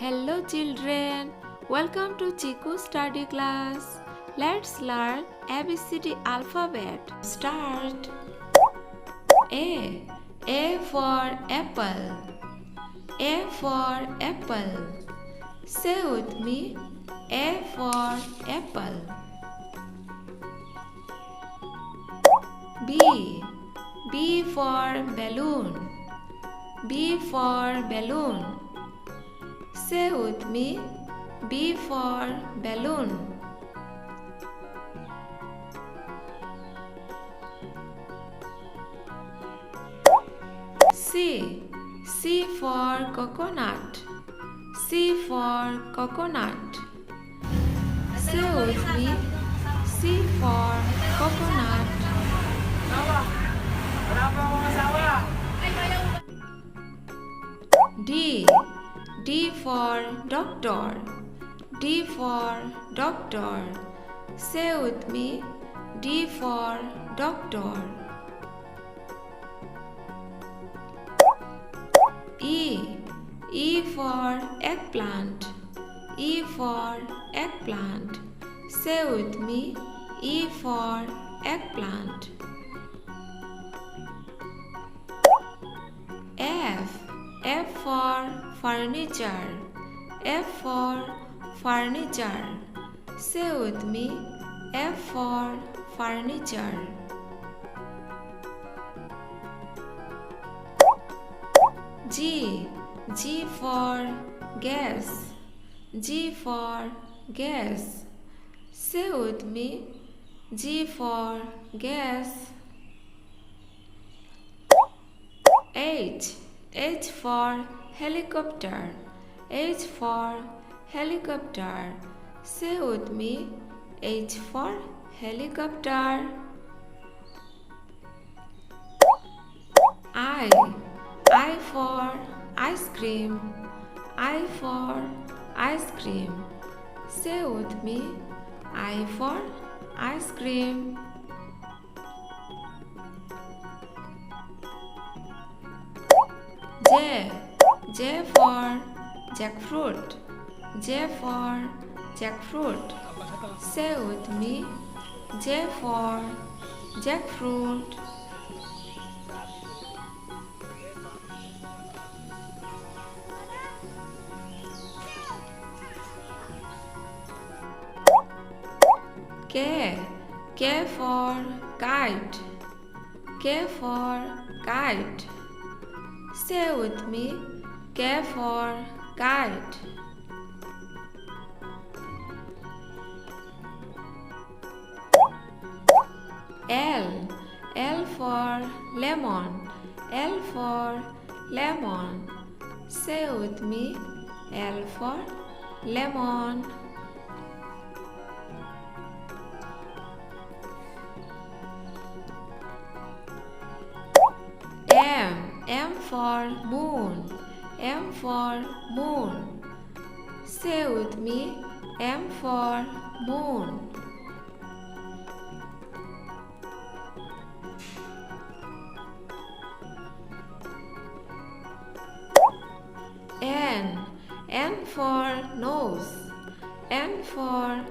Hello children, welcome to Chiku study class. Let's learn ABCD alphabet. Start. A for apple. A for apple. Say with me, A for apple. B for balloon. B for balloon. Say with me, B for balloon. C for coconut. C for coconut. Say with me, C for coconut. D for doctor. D for doctor. Say with me, D for doctor. E for eggplant. E for eggplant. Say with me, E for eggplant. F for furniture. F for furniture. Say with me, F for furniture. G for gas. G for gas. Say with me, G for gas. H for helicopter. H for helicopter. Say with me, H for helicopter. I for ice cream. I for ice cream. Say with me, I for ice cream. J for jackfruit. J for jackfruit. Say with me, J for jackfruit. K for kite. K for kite. Say with me, K for kite. L for lemon. L for lemon. Say with me, L for lemon. M for moon. M for moon. Say with me, M for moon. N for nose. N for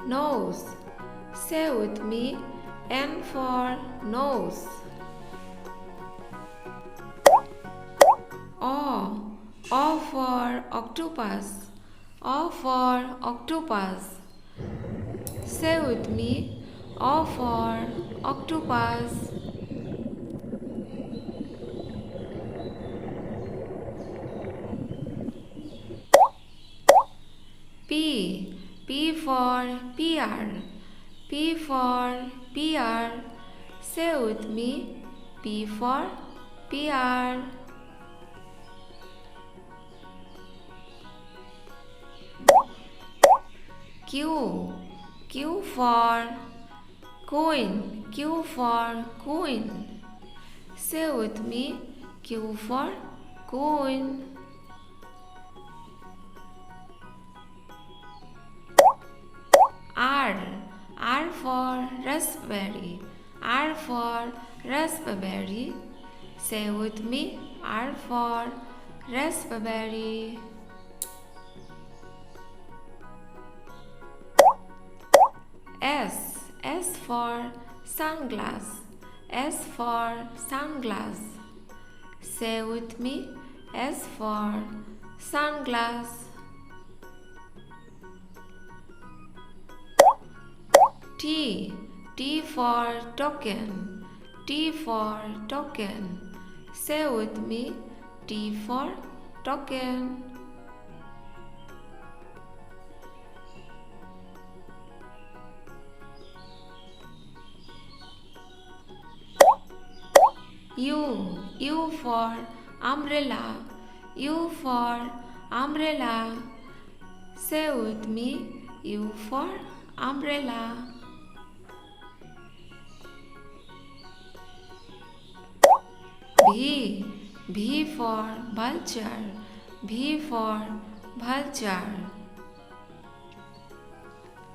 nose. Say with me, N for nose. O for octopus. O for octopus. Say with me, O for octopus. P for pear. P for pear. Say with me, P for pear. Q for queen. Q for queen. Say with me, Q for queen. R for raspberry. R for raspberry. Say with me, R for raspberry. for sunglass. S for sunglass. Say with me. S for sunglass. T. T for token. T for token. Say with me. T for token. U. U for umbrella. U for umbrella. Say with me. U for umbrella. V. V for vulture. V for vulture.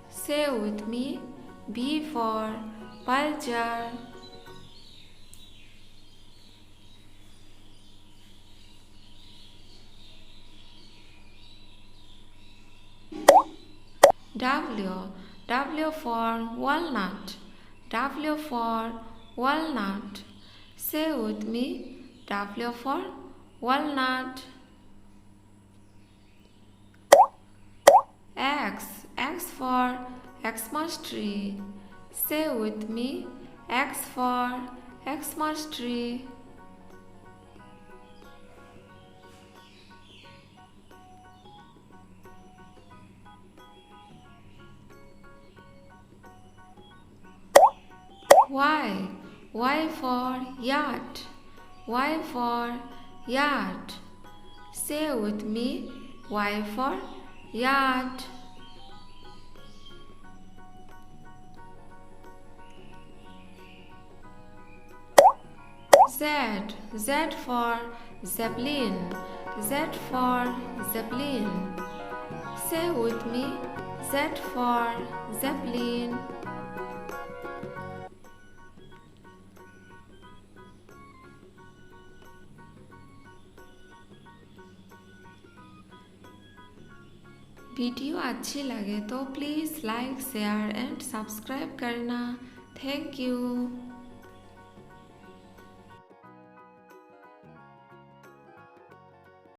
Say with me. V for vulture. W. W for walnut. W for walnut. Say with me. W for walnut. X. X for Xmas tree. Say with me. X for Xmas tree. Y. Y for yacht. Y for yacht. Say with me. Y for yacht. Z. Z for zeppelin. Z for zeppelin. Say with me. Z for zeppelin. Video अच्छी लगे तो please like share and subscribe करना। Thank you.